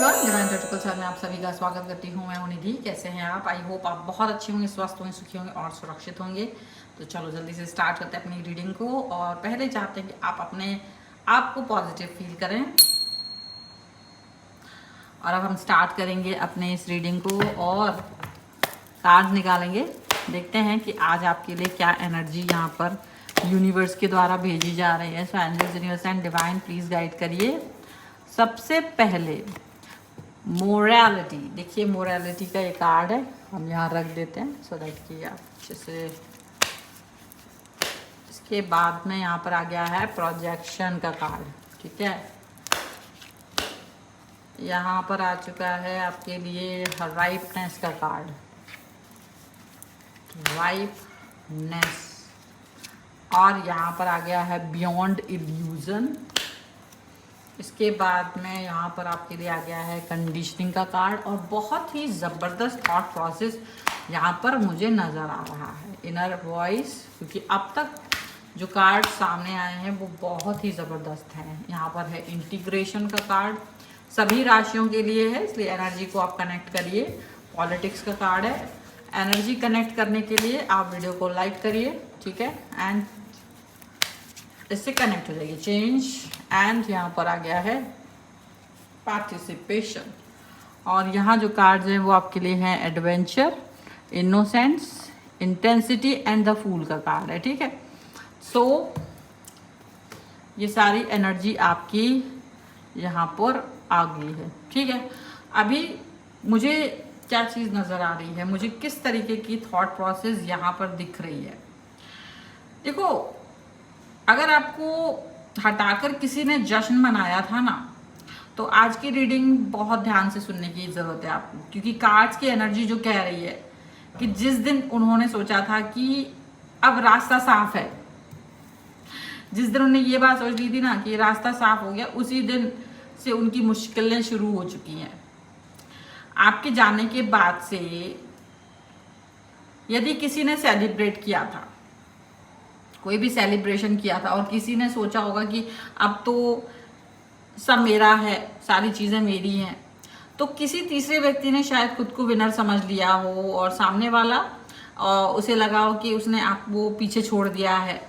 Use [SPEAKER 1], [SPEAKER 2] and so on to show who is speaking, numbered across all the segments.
[SPEAKER 1] Everyone, divine protocol में आप सभी का स्वागत करती हूँ। मैं हूं निधि। कैसे हैं आप? आई होप आप बहुत अच्छे होंगे, स्वस्थ होंगे, सुखी होंगे और सुरक्षित होंगे। तो चलो जल्दी से स्टार्ट करते हैं अपनी रीडिंग को। और पहले चाहते हैं कि आप अपने आप को पॉजिटिव फील करें। और अब हम स्टार्ट करेंगे अपने इस रीडिंग को और कार्ड निकालेंगे। देखते हैं कि आज आपके लिए क्या एनर्जी यहाँ पर यूनिवर्स के द्वारा भेजी जा रही है। So angels, universe and divine please guide करिए। सबसे पहले मोरालिटी, देखिए मोरालिटी का ये कार्ड है, हम यहाँ रख देते हैं सो दैट कि आप अच्छे से। इसके बाद में यहाँ पर आ गया है प्रोजेक्शन का कार्ड, ठीक है। यहाँ पर आ चुका है आपके लिए राइपनेस का कार्ड, राइपनेस। और यहाँ पर आ गया है बियॉन्ड इल्यूजन। इसके बाद में यहाँ पर आपके लिए आ गया है कंडीशनिंग का कार्ड। और बहुत ही ज़बरदस्त थॉट प्रोसेस यहाँ पर मुझे नज़र आ रहा है, इनर वॉइस। क्योंकि अब तक जो कार्ड सामने आए हैं वो बहुत ही ज़बरदस्त हैं। यहाँ पर है इंटीग्रेशन का कार्ड, सभी राशियों के लिए है, इसलिए एनर्जी को आप कनेक्ट करिए। पॉलिटिक्स का कार्ड है, एनर्जी कनेक्ट करने के लिए आप वीडियो को लाइक करिए, ठीक है, एंड इससे कनेक्ट हो जाएगी चेंज। एंड यहाँ पर आ गया है पार्टिसिपेशन। और यहाँ जो कार्ड्स हैं वो आपके लिए हैं adventure, innocence, intensity and the fool का कार्ड है, ठीक है। सो ये सारी एनर्जी आपकी यहाँ पर आ गई है, ठीक है। अभी मुझे क्या चीज़ नज़र आ रही है, मुझे किस तरीके की थॉट प्रोसेस यहाँ पर दिख रही है। देखो, अगर आपको हटाकर किसी ने जश्न मनाया था ना, तो आज की रीडिंग बहुत ध्यान से सुनने की ज़रूरत है आपको। क्योंकि कार्ड्स की एनर्जी जो कह रही है कि जिस दिन उन्होंने सोचा था कि अब रास्ता साफ है, जिस दिन उन्होंने ये बात सोच ली थी ना कि रास्ता साफ हो गया, उसी दिन से उनकी मुश्किलें शुरू हो चुकी हैं। आपके जाने के बाद से यदि किसी ने सेलिब्रेट किया था, कोई भी सेलिब्रेशन किया था, और किसी ने सोचा होगा कि अब तो सब मेरा है, सारी चीज़ें मेरी हैं, तो किसी तीसरे व्यक्ति ने शायद खुद को विनर समझ लिया हो और सामने वाला उसे लगा हो कि उसने आपको पीछे छोड़ दिया है।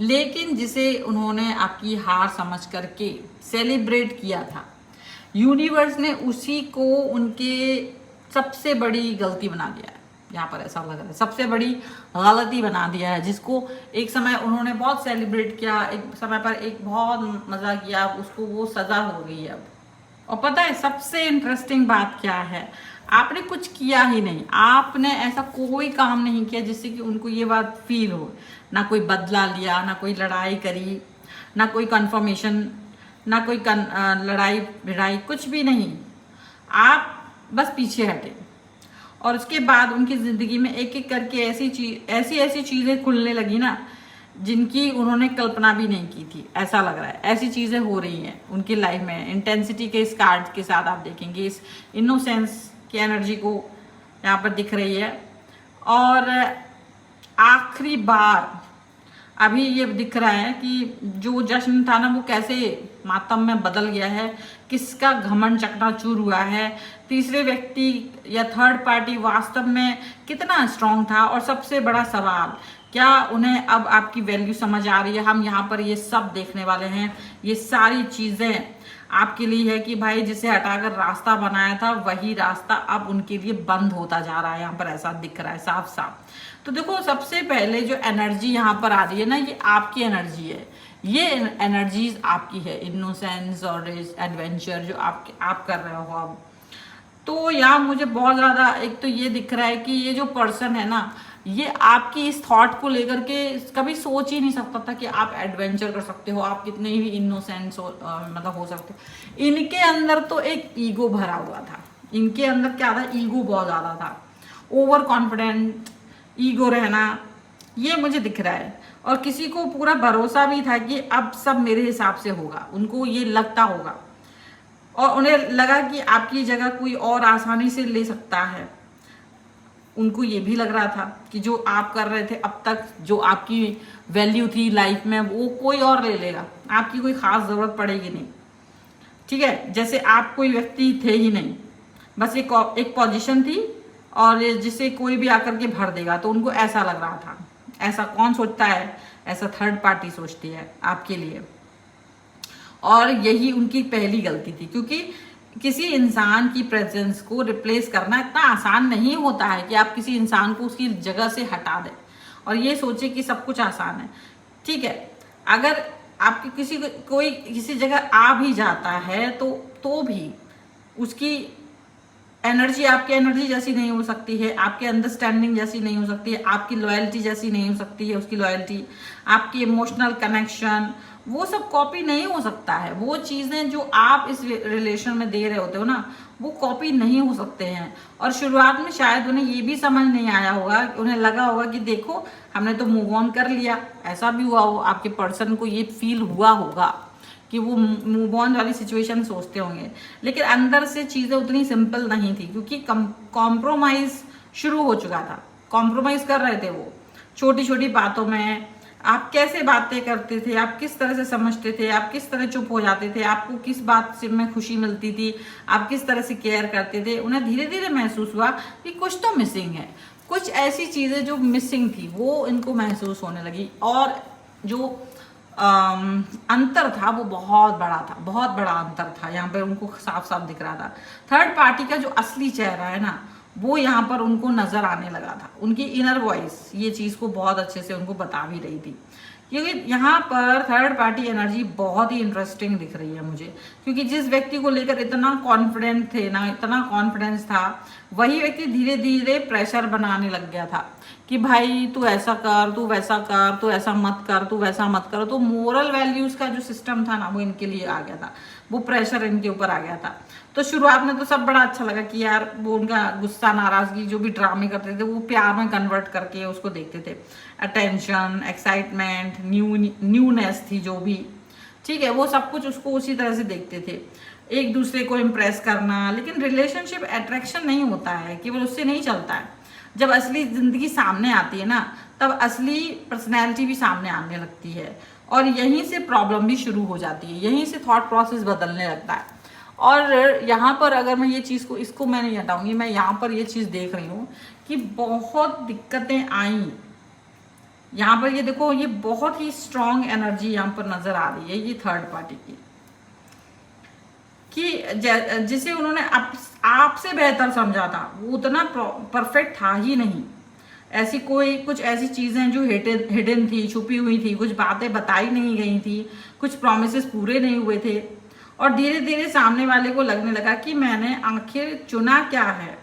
[SPEAKER 1] लेकिन जिसे उन्होंने आपकी हार समझ करके सेलिब्रेट किया था, यूनिवर्स ने उसी को उनके सबसे बड़ी गलती बना दिया है। यहाँ पर ऐसा लग रहा है सबसे बड़ी गलती बना दिया है। जिसको एक समय उन्होंने बहुत सेलिब्रेट किया, एक समय पर एक बहुत मज़ा किया, उसको वो सज़ा हो गई है अब। और पता है सबसे इंटरेस्टिंग बात क्या है, आपने कुछ किया ही नहीं, आपने ऐसा कोई काम नहीं किया जिससे कि उनको ये बात फील हो। ना कोई बदला लिया, ना कोई लड़ाई करी, ना कोई कन्फर्मेशन, ना कोई लड़ाई भिड़ाई, कुछ भी नहीं। आप बस पीछे हटे। और उसके बाद उनकी ज़िंदगी में एक एक करके ऐसी चीज़ें खुलने लगी ना, जिनकी उन्होंने कल्पना भी नहीं की थी। ऐसा लग रहा है ऐसी चीज़ें हो रही हैं उनकी लाइफ में। इंटेंसिटी के इस कार्ड के साथ आप देखेंगे इस इनोसेंस की एनर्जी को यहाँ पर दिख रही है। और आखिरी बार अभी ये दिख रहा है कि जो जश्न था ना वो कैसे मातम में बदल गया है, किसका घमंड चकनाचूर हुआ है, तीसरे व्यक्ति या थर्ड पार्टी वास्तव में कितना स्ट्रांग था। और सबसे बड़ा सवाल, क्या उन्हें अब आपकी वैल्यू समझ आ रही है। हम यहाँ पर ये सब देखने वाले हैं। ये सारी चीज़ें आपके लिए है कि भाई जिसे हटाकर रास्ता बनाया था वही रास्ता अब उनके लिए बंद होता जा रहा है। यहाँ पर ऐसा दिख रहा है साफ साफ। तो देखो, सबसे पहले जो एनर्जी यहाँ पर आ रही है ना, ये आपकी एनर्जी है। ये एनर्जीज आपकी है, इनोसेंस और एडवेंचर जो आप कर रहे हो अब। तो यहाँ मुझे बहुत ज़्यादा एक तो ये दिख रहा है कि ये जो पर्सन है ना, ये आपकी इस थॉट को लेकर के कभी सोच ही नहीं सकता था कि आप एडवेंचर कर सकते हो, आप कितने भी इनोसेंस मतलब हो सकते हो। इनके अंदर तो एक ईगो भरा हुआ था। इनके अंदर क्या था, ईगो बहुत ज़्यादा था, ओवर कॉन्फिडेंट ईगो रहना, ये मुझे दिख रहा है। और किसी को पूरा भरोसा भी था कि अब सब मेरे हिसाब से होगा, उनको ये लगता होगा। और उन्हें लगा कि आपकी जगह कोई और आसानी से ले सकता है। उनको ये भी लग रहा था कि जो आप कर रहे थे अब तक, जो आपकी वैल्यू थी लाइफ में, वो कोई और ले लेगा, आपकी कोई ख़ास ज़रूरत पड़ेगी नहीं। ठीक है, जैसे आप कोई व्यक्ति थे ही नहीं, बस एक पोजीशन थी और जिसे कोई भी आकर के भर देगा, तो उनको ऐसा लग रहा था। ऐसा कौन सोचता है? ऐसा थर्ड पार्टी सोचती है आपके लिए। और यही उनकी पहली गलती थी, क्योंकि किसी इंसान की प्रेजेंस को रिप्लेस करना इतना आसान नहीं होता है कि आप किसी इंसान को उसकी जगह से हटा दें और ये सोचे कि सब कुछ आसान है। ठीक है, अगर आपकी कोई किसी जगह आ भी जाता है तो भी उसकी एनर्जी आपकी एनर्जी जैसी नहीं हो सकती है, आपकी अंडरस्टैंडिंग जैसी नहीं हो सकती है, आपकी लॉयल्टी जैसी नहीं हो सकती है, उसकी लॉयल्टी, आपकी इमोशनल कनेक्शन, वो सब कॉपी नहीं हो सकता है। वो चीज़ें जो आप इस रिलेशन में दे रहे होते हो ना, वो कॉपी नहीं हो सकते हैं। और शुरुआत में शायद उन्हें ये भी समझ नहीं आया होगा, उन्हें लगा होगा कि देखो हमने तो मूव ऑन कर लिया, ऐसा भी हुआ हो, आपके पर्सन को ये फील हुआ होगा कि वो मूव ऑन वाली सिचुएशन सोचते होंगे, लेकिन अंदर से चीज़ें उतनी सिंपल नहीं थी, क्योंकि कॉम्प्रोमाइज़ शुरू हो चुका था। कॉम्प्रोमाइज़ कर रहे थे वो छोटी छोटी बातों में। आप कैसे बातें करते थे, आप किस तरह से समझते थे, आप किस तरह चुप हो जाते थे, आपको किस बात से में खुशी मिलती थी, आप किस तरह से केयर करते थे, उन्हें धीरे धीरे महसूस हुआ कि कुछ तो मिसिंग है। कुछ ऐसी चीज़ें जो मिसिंग थी वो इनको महसूस होने लगी, और जो अंतर था वो बहुत बड़ा था, बहुत बड़ा अंतर था। यहाँ पे उनको साफ साफ दिख रहा था थर्ड पार्टी का जो असली चेहरा है ना, वो यहाँ पर उनको नजर आने लगा था। उनकी इनर वॉइस ये चीज को बहुत अच्छे से उनको बता भी रही थी, क्योंकि यहाँ पर थर्ड पार्टी एनर्जी बहुत ही इंटरेस्टिंग दिख रही है मुझे, क्योंकि जिस व्यक्ति को लेकर इतना कॉन्फिडेंट थे ना, इतना कॉन्फिडेंस था, वही व्यक्ति धीरे धीरे प्रेशर बनाने लग गया था कि भाई तू ऐसा कर, तू वैसा कर, तू ऐसा मत कर, तू वैसा मत कर। तो मोरल वैल्यूज का जो सिस्टम था ना, वो इनके लिए आ गया था, वो प्रेशर इनके ऊपर आ गया था। तो शुरुआत में तो सब बड़ा अच्छा लगा कि यार वो उनका गुस्सा, नाराजगी, जो भी ड्रामे करते थे वो प्यार में कन्वर्ट करके उसको देखते थे। अटेंशन, एक्साइटमेंट, न्यूनेस थी जो भी, ठीक है, वो सब कुछ उसको उसी तरह से देखते थे, एक दूसरे को इम्प्रेस करना। लेकिन रिलेशनशिप अट्रैक्शन नहीं होता है, केवल उससे नहीं चलता है। जब असली जिंदगी सामने आती है ना, तब असली पर्सनैलिटी भी सामने आने लगती है, और यहीं से प्रॉब्लम भी शुरू हो जाती है, यहीं से थॉट प्रोसेस बदलने लगता है। और यहाँ पर अगर मैं ये चीज़ को, इसको मैं नहीं हटाऊंगी, मैं यहाँ पर ये चीज़ देख रही हूँ कि बहुत दिक्कतें आई। यहाँ पर ये देखो, ये बहुत ही स्ट्रॉन्ग एनर्जी यहाँ पर नजर आ रही है, ये थर्ड पार्टी की, कि जिसे उन्होंने आपसे बेहतर समझा था, वो उतना परफेक्ट था ही नहीं। ऐसी कुछ ऐसी चीजें जो हिडन थी, छुपी हुई थी, कुछ बातें बताई नहीं गई थी, कुछ प्रॉमिसेस पूरे नहीं हुए थे। और धीरे धीरे सामने वाले को लगने लगा कि मैंने आखिर चुना क्या है।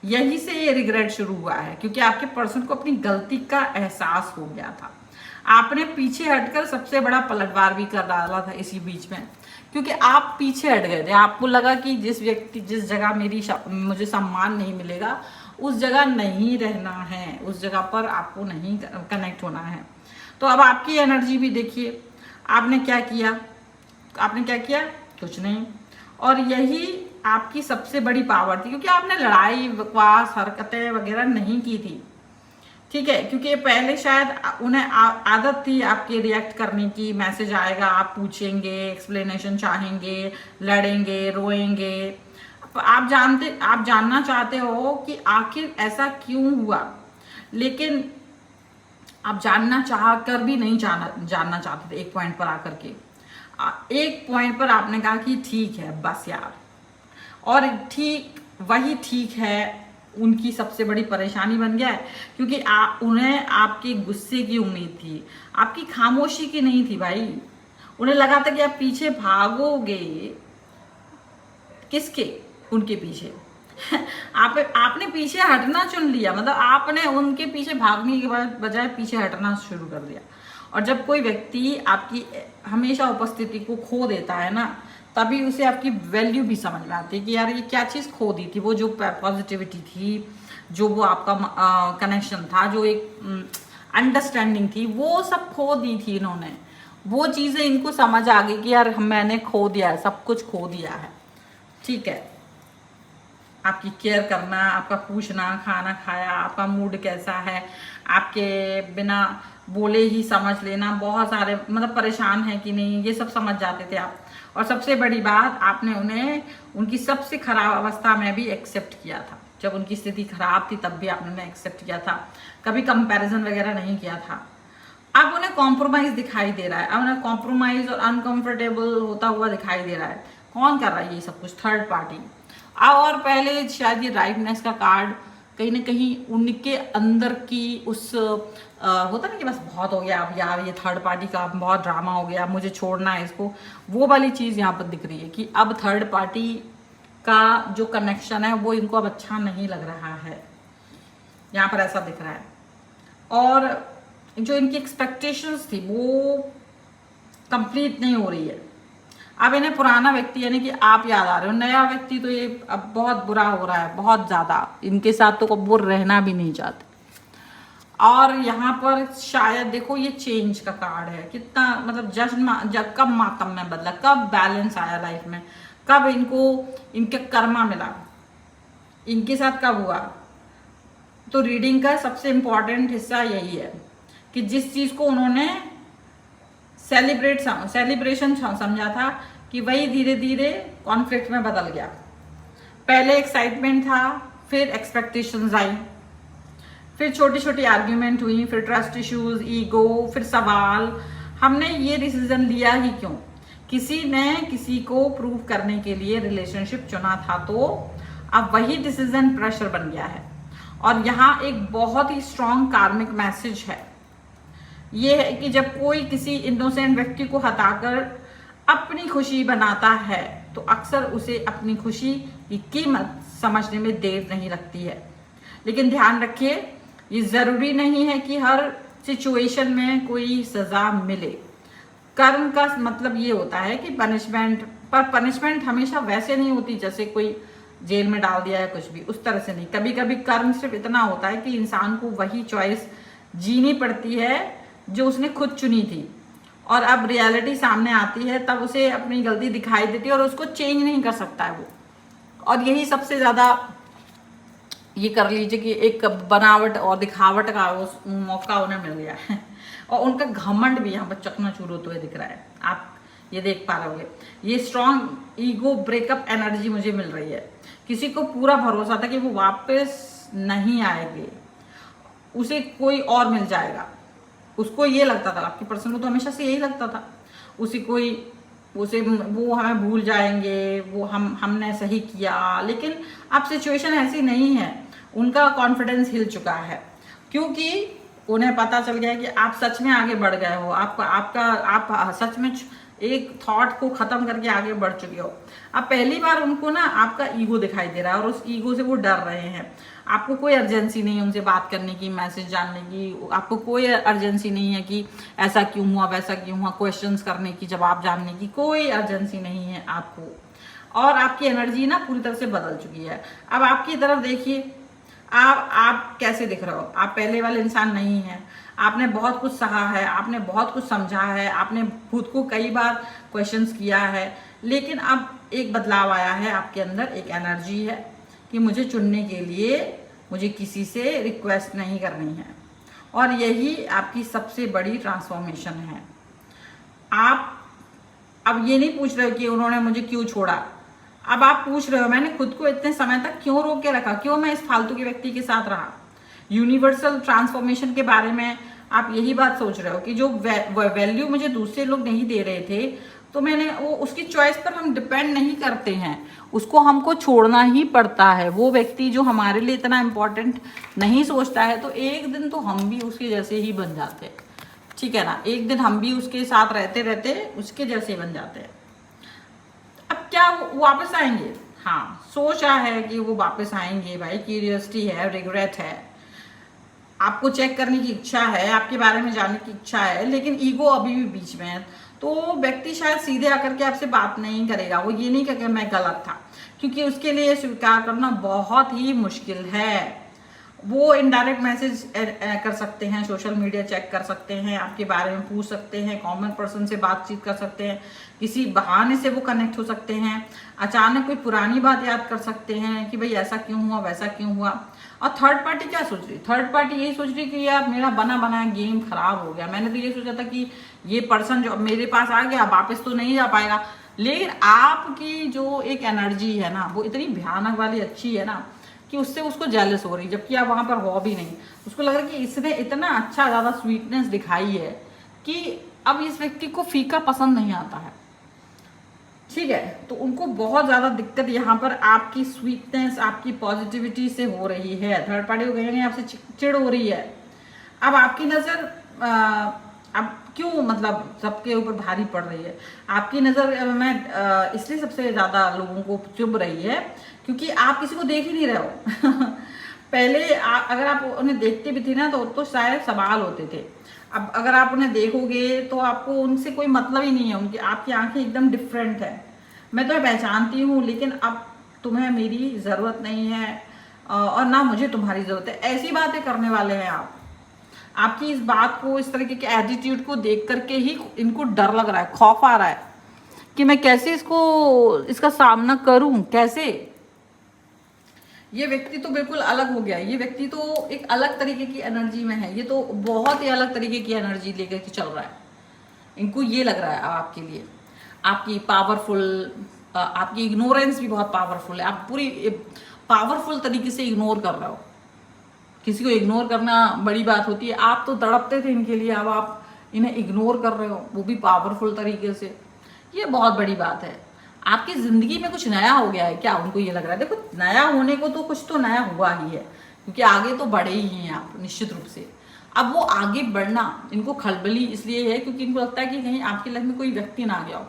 [SPEAKER 1] यही से ये रिग्रेट शुरू हुआ है, क्योंकि आपके पर्सन को अपनी गलती का एहसास हो गया था। आपने पीछे हटकर सबसे बड़ा पलटवार भी कर डाला था इसी बीच में, क्योंकि आप पीछे हट गए थे। आपको लगा कि जिस जगह मुझे सम्मान नहीं मिलेगा, उस जगह नहीं रहना है, उस जगह पर आपको नहीं कनेक्ट होना है। तो अब आपकी एनर्जी भी देखिए, आपने क्या किया, कुछ नहीं। और यही आपकी सबसे बड़ी पावर थी, क्योंकि आपने लड़ाई, बकवास, हरकतें वगैरह नहीं की थी, ठीक है, क्योंकि पहले शायद उन्हें आदत थी आपके रिएक्ट करने की। मैसेज आएगा, आप पूछेंगे, एक्सप्लेनेशन चाहेंगे, लड़ेंगे, रोएंगे। आप जानना चाहते हो कि आखिर ऐसा क्यों हुआ, लेकिन आप जानना चाह कर भी नहीं जानना चाहते थे। एक पॉइंट पर आकर के, एक पॉइंट पर आपने कहा कि ठीक है बस यार, और वही ठीक है उनकी सबसे बड़ी परेशानी बन गया है, क्योंकि उन्हें आपके गुस्से की उम्मीद थी, आपकी खामोशी की नहीं थी भाई। उन्हें लगा था कि आप पीछे भागोगे, किसके? उनके पीछे। आपने पीछे हटना चुन लिया, मतलब आपने उनके पीछे भागने के बजाय पीछे हटना शुरू कर दिया। और जब कोई व्यक्ति आपकी हमेशा उपस्थिति को खो देता है ना, तभी उसे आपकी वैल्यू भी समझ में आती है कि यार ये क्या चीज़ खो दी थी। वो जो पॉजिटिविटी थी, जो वो आपका कनेक्शन था, जो एक अंडरस्टैंडिंग थी, वो सब खो दी थी इन्होंने। वो चीज़ें इनको समझ आ गई कि यार मैंने खो दिया है, सब कुछ खो दिया है, ठीक है। आपकी केयर करना, आपका पूछना, खाना खाया, आपका मूड कैसा है, आपके बिना बोले ही समझ लेना, बहुत सारे मतलब परेशान है कि नहीं, ये सब समझ जाते थे आप। और सबसे बड़ी बात, आपने उन्हें उनकी सबसे खराब अवस्था में भी एक्सेप्ट किया था। जब उनकी स्थिति खराब थी तब भी आपने उन्हें एक्सेप्ट किया था, कभी कंपैरिजन वगैरह नहीं किया था। अब उन्हें कॉम्प्रोमाइज दिखाई दे रहा है, अब उन्हें कॉम्प्रोमाइज और अनकंफर्टेबल होता हुआ दिखाई दे रहा है। कौन कर रहा है ये सब कुछ? Third party. और पहले शायद ये राइटनेस का कार्ड कहीं ना कहीं उनके अंदर की उस होता ना कि बस बहुत हो गया अब यार, ये थर्ड पार्टी का बहुत ड्रामा हो गया, मुझे छोड़ना है इसको, वो वाली चीज़ यहाँ पर दिख रही है कि अब थर्ड पार्टी का जो कनेक्शन है वो इनको अब अच्छा नहीं लग रहा है, यहाँ पर ऐसा दिख रहा है। और जो इनकी एक्सपेक्टेशंस थी वो कंप्लीट नहीं हो रही है। अब इन्हें पुराना व्यक्ति यानी कि आप याद आ रहे हो, नया व्यक्ति तो ये अब बहुत बुरा हो रहा है, बहुत ज़्यादा। इनके साथ तो वो रहना भी नहीं चाहते। और यहाँ पर शायद देखो ये चेंज का कार्ड है, कितना मतलब जब कब मातम में बदला, कब बैलेंस आया लाइफ में, कब इनको इनके कर्मा मिला, इनके साथ कब हुआ। तो रीडिंग का सबसे इम्पोर्टेंट हिस्सा यही है कि जिस चीज़ को उन्होंने सेलिब्रेशन समझा था कि वही धीरे धीरे कॉन्फ्लिक्ट में बदल गया। पहले एक्साइटमेंट था, फिर एक्सपेक्टेशंस आई, फिर छोटी छोटी आर्ग्यूमेंट हुई, फिर ट्रस्ट इश्यूज, ईगो, फिर सवाल। हमने ये डिसीजन लिया ही क्यों? किसी ने किसी को प्रूव करने के लिए रिलेशनशिप चुना था, तो अब वही डिसीजन प्रेशर बन गया है। और यहाँ एक बहुत ही स्ट्रॉन्ग कार्मिक मैसेज है, ये है कि जब कोई किसी इनोसेंट व्यक्ति को हटाकर अपनी खुशी बनाता है तो अक्सर उसे अपनी खुशी की कीमत समझने में देर नहीं लगती है। लेकिन ध्यान रखिए, ये जरूरी नहीं है कि हर सिचुएशन में कोई सजा मिले। कर्म का मतलब ये होता है कि पनिशमेंट हमेशा वैसे नहीं होती जैसे कोई जेल में डाल दिया है कुछ भी, उस तरह से नहीं। कभी कभी कर्म सिर्फ इतना होता है कि इंसान को वही चॉइस जीनी पड़ती है जो उसने खुद चुनी थी, और अब रियलिटी सामने आती है तब उसे अपनी गलती दिखाई देती है और उसको चेंज नहीं कर सकता है वो। और यही सबसे ज़्यादा ये कर लीजिए कि एक बनावट और दिखावट का उस मौका उन्हें मिल गया है। और उनका घमंड भी यहाँ पर चकनाचूर होते हुए दिख रहा है, आप ये देख पा रहे होंगे। ये स्ट्रॉन्ग ईगो ब्रेकअप एनर्जी मुझे मिल रही है। किसी को पूरा भरोसा था कि वो वापस नहीं आएंगे, उसे कोई और मिल जाएगा। उसको ये लगता था, आपकी पर्सन को तो हमेशा से यही लगता था, वो हमें भूल जाएंगे, वो हमने सही किया। लेकिन अब सिचुएशन ऐसी नहीं है, उनका कॉन्फिडेंस हिल चुका है, क्योंकि उन्हें पता चल गया कि आप सच में आगे बढ़ गए हो। आप सच में एक थॉट को खत्म करके आगे बढ़ चुके हो। अब पहली बार उनको ना आपका ईगो दिखाई दे रहा है और उस ईगो से वो डर रहे हैं। आपको कोई अर्जेंसी नहीं है उनसे बात करने की, मैसेज जानने की, आपको कोई अर्जेंसी नहीं है कि ऐसा क्यों हुआ वैसा क्यों हुआ, क्वेश्चंस करने की, जवाब जानने की कोई अर्जेंसी नहीं है आपको। और आपकी एनर्जी ना पूरी तरह से बदल चुकी है। अब आपकी तरफ देखिए, आप कैसे दिख रहे हो। आप पहले वाले इंसान नहीं है। आपने बहुत कुछ सहा है, आपने बहुत कुछ समझा है, आपने खुद को कई बार क्वेश्चंस किया है, लेकिन अब एक बदलाव आया है आपके अंदर। एक एनर्जी है कि मुझे चुनने के लिए मुझे किसी से रिक्वेस्ट नहीं करनी है, और यही आपकी सबसे बड़ी ट्रांसफॉर्मेशन है। आप अब ये नहीं पूछ रहे हो कि उन्होंने मुझे क्यों छोड़ा, अब आप पूछ रहे हो मैंने खुद को इतने समय तक क्यों रोक के रखा, क्यों मैं इस फालतू के व्यक्ति के साथ रहा। यूनिवर्सल ट्रांसफॉर्मेशन के बारे में आप यही बात सोच रहे हो कि जो वैल्यू मुझे दूसरे लोग नहीं दे रहे थे, तो मैंने वो उसकी चॉइस पर हम डिपेंड नहीं करते हैं, उसको हमको छोड़ना ही पड़ता है। वो व्यक्ति जो हमारे लिए इतना इम्पोर्टेंट नहीं सोचता है, तो एक दिन तो हम भी उसके जैसे ही बन जाते हैं, ठीक है ना। एक दिन हम भी उसके साथ रहते रहते उसके जैसे बन जाते हैं। अब क्या वो वापस आएंगे? हाँ, सोचा है कि वो वापस आएंगे भाई, क्यूरियोसिटी है, रिग्रेट है, आपको चेक करने की इच्छा है, आपके बारे में जानने की इच्छा है, लेकिन ईगो अभी भी बीच में है। तो व्यक्ति शायद सीधे आकर के आपसे बात नहीं करेगा, वो ये नहीं कहेगा मैं गलत था, क्योंकि उसके लिए स्वीकार करना बहुत ही मुश्किल है। वो इनडायरेक्ट मैसेज कर सकते हैं, सोशल मीडिया चेक कर सकते हैं, आपके बारे में पूछ सकते हैं, कॉमन पर्सन से बातचीत कर सकते हैं, किसी बहाने से वो कनेक्ट हो सकते हैं, अचानक कोई पुरानी बात याद कर सकते हैं कि भाई ऐसा क्यों हुआ वैसा क्यों हुआ। और थर्ड पार्टी क्या सोच रही? थर्ड पार्टी यही सोच रही कि यार मेरा बना बनाया गेम खराब हो गया, मैंने तो ये सोचा था कि ये पर्सन जो मेरे पास आ गया वापस तो नहीं जा पाएगा, लेकिन आपकी जो एक एनर्जी है ना वो इतनी भयानक वाली अच्छी है ना कि उससे उसको जेलस हो रही, जबकि आप वहां पर हो भी नहीं। उसको लग रहा है कि इसने इतना अच्छा ज्यादा स्वीटनेस दिखाई है कि अब इस व्यक्ति को फीका पसंद नहीं आता है। ठीक है, तो उनको बहुत ज्यादा दिक्कत यहाँ पर आपकी स्वीटनेस, आपकी पॉजिटिविटी से हो रही है। थर्ड पार्टी को कहेंगे आपसे चिड़ हो रही है। अब आपकी नजर अब क्यों मतलब सबके ऊपर भारी पड़ रही है, आपकी नजर मैं इसलिए सबसे ज्यादा लोगों को चुभ रही है क्योंकि आप किसी को देख ही नहीं रहे हो। पहले अगर आप उन्हें देखते भी थे ना तो शायद सवाल होते थे। अब अगर आप उन्हें देखोगे तो आपको उनसे कोई मतलब ही नहीं है, उनकी आपकी आंखें एकदम डिफरेंट है। मैं तुम्हें पहचानती हूँ लेकिन अब तुम्हें मेरी जरूरत नहीं है और ना मुझे तुम्हारी जरूरत है, ऐसी बातें करने वाले हैं आप। आपकी इस बात को, इस तरीके के एटीट्यूड को देख करके ही इनको डर लग रहा है, खौफ आ रहा है कि मैं कैसे इसका सामना करूं, कैसे। ये व्यक्ति तो बिल्कुल अलग हो गया, ये व्यक्ति तो एक अलग तरीके की एनर्जी में है, ये तो बहुत ही अलग तरीके की एनर्जी लेकर के चल रहा है। इनको ये लग रहा है आपके लिए आपकी पावरफुल, आपकी इग्नोरेंस भी बहुत पावरफुल है। आप पूरी पावरफुल तरीके से इग्नोर कर रहे हो। किसी को इग्नोर करना बड़ी बात होती है, आप तो तड़पते थे इनके लिए, अब आप इन्हें इग्नोर कर रहे हो, वो भी पावरफुल तरीके से। ये बहुत बड़ी बात है। आपकी जिंदगी में कुछ नया हो गया है क्या, उनको ये लग रहा है। देखो, नया होने को तो कुछ तो नया हुआ ही है क्योंकि आगे तो बढ़े ही हैं आप निश्चित रूप से। अब वो आगे बढ़ना इनको खलबली इसलिए है क्योंकि इनको लगता है कि कहीं आपकी लाइफ में कोई व्यक्ति ना आ गया हो।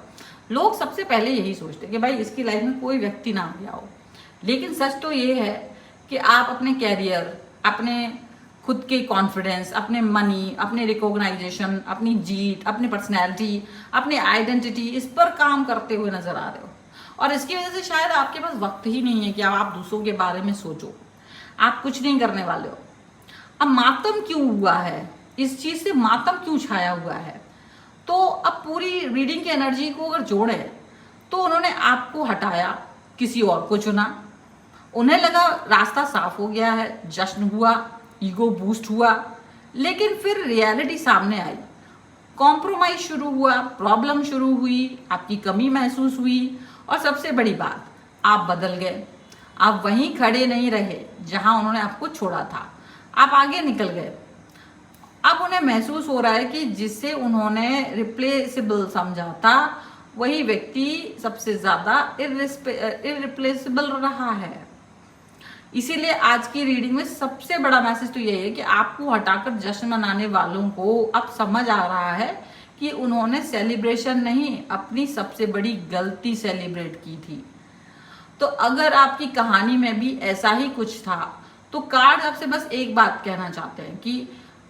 [SPEAKER 1] लोग सबसे पहले यही सोचते हैं कि भाई इसकी लाइफ में कोई व्यक्ति ना आ गया हो, लेकिन सच तो ये है कि आप अपने कैरियर, अपने खुद के कॉन्फिडेंस, अपने मनी, अपने रिकॉग्नाइजेशन, अपनी जीत, अपनी पर्सनैलिटी, अपनी आइडेंटिटी, इस पर काम करते हुए नजर आ रहे हो। और इसकी वजह से शायद आपके पास वक्त ही नहीं है कि आप दूसरों के बारे में सोचो। आप कुछ नहीं करने वाले हो। अब मातम क्यों हुआ है, इस चीज से मातम क्यों छाया हुआ है, तो अब पूरी रीडिंग की एनर्जी को अगर जोड़े तो उन्होंने आपको हटाया, किसी और को चुना। उन्हें लगा रास्ता साफ हो गया है, जश्न हुआ, ईगो बूस्ट हुआ, लेकिन फिर रियलिटी सामने आई। कॉम्प्रोमाइज शुरू हुआ, प्रॉब्लम शुरू हुई, आपकी कमी महसूस हुई और सबसे बड़ी बात, आप बदल गए। आप वहीं खड़े नहीं रहे जहां उन्होंने आपको छोड़ा था, आप आगे निकल गए। अब उन्हें महसूस हो रहा है कि जिससे उन्होंने रिप्लेसेबल समझा था वही व्यक्ति सबसे ज्यादा इररिप्लेसेबल रहा है। इसीलिए आज की रीडिंग में सबसे बड़ा मैसेज तो यही है कि आपको हटाकर जश्न मनाने वालों को अब समझ आ रहा है कि उन्होंने सेलिब्रेशन नहीं, अपनी सबसे बड़ी गलती सेलिब्रेट की थी। तो अगर आपकी कहानी में भी ऐसा ही कुछ था तो कार्ड आपसे बस एक बात कहना चाहते हैं कि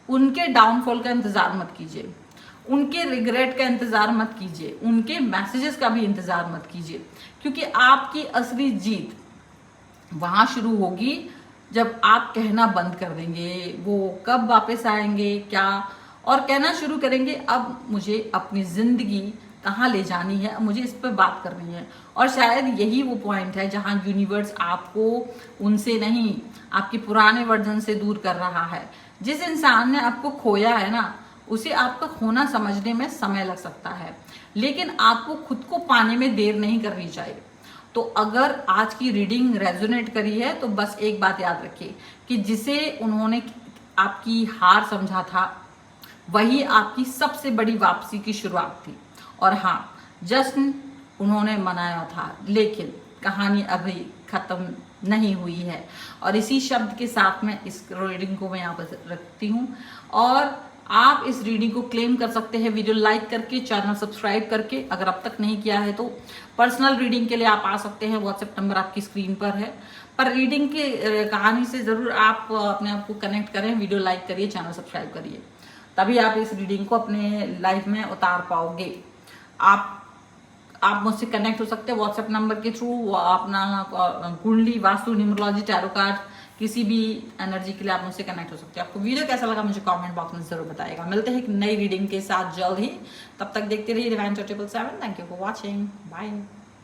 [SPEAKER 1] उनके डाउनफॉल का इंतजार मत कीजिए, उनके रिग्रेट का इंतजार मत कीजिए, उनके मैसेजेस का भी इंतजार मत कीजिए, क्योंकि आपकी असली जीत वहां शुरू होगी जब आप कहना बंद कर देंगे वो कब वापस आएंगे क्या, और कहना शुरू करेंगे अब मुझे अपनी जिंदगी कहाँ ले जानी है, अब मुझे इस पर बात करनी है। और शायद यही वो पॉइंट है जहां यूनिवर्स आपको उनसे नहीं, आपके पुराने वर्जन से दूर कर रहा है। जिस इंसान ने आपको खोया है ना, उसे आपका खोना समझने में समय लग सकता है, लेकिन आपको खुद को पाने में देर नहीं करनी चाहिए। तो अगर आज की रीडिंग रेजोनेट करी है तो बस एक बात याद रखिए कि जिसे उन्होंने आपकी हार समझा था वही आपकी सबसे बड़ी वापसी की शुरुआत थी। और हाँ, जश्न उन्होंने मनाया था, लेकिन कहानी अभी खत्म नहीं हुई है। और इसी शब्द के साथ में इस रीडिंग को मैं यहाँ पर रखती हूँ। और आप इस रीडिंग को क्लेम कर सकते हैं वीडियो लाइक करके, चैनल सब्सक्राइब करके। अगर अब तक नहीं किया है तो पर्सनल रीडिंग के लिए आप आ सकते हैं, व्हाट्सएप नंबर आपकी स्क्रीन पर है। पर रीडिंग की कहानी से जरूर आप अपने आप को कनेक्ट करें, वीडियो लाइक करिए, चैनल सब्सक्राइब करिए, तभी आप इस रीडिंग को अपने लाइफ में उतार पाओगे। आप मुझसे कनेक्ट हो सकते हैं व्हाट्सएप नंबर के थ्रू, अपना कुंडली, वास्तु, न्यूमरोलॉजी, टैरो कार्ड, किसी भी एनर्जी के लिए आप मुझसे कनेक्ट हो सकते हैं। आपको वीडियो कैसा लगा मुझे कमेंट बॉक्स में जरूर बताइएगा। मिलते हैं एक नई रीडिंग के साथ जल्द ही, तब तक देखते रहिए divine 777। Thank you for watching, bye.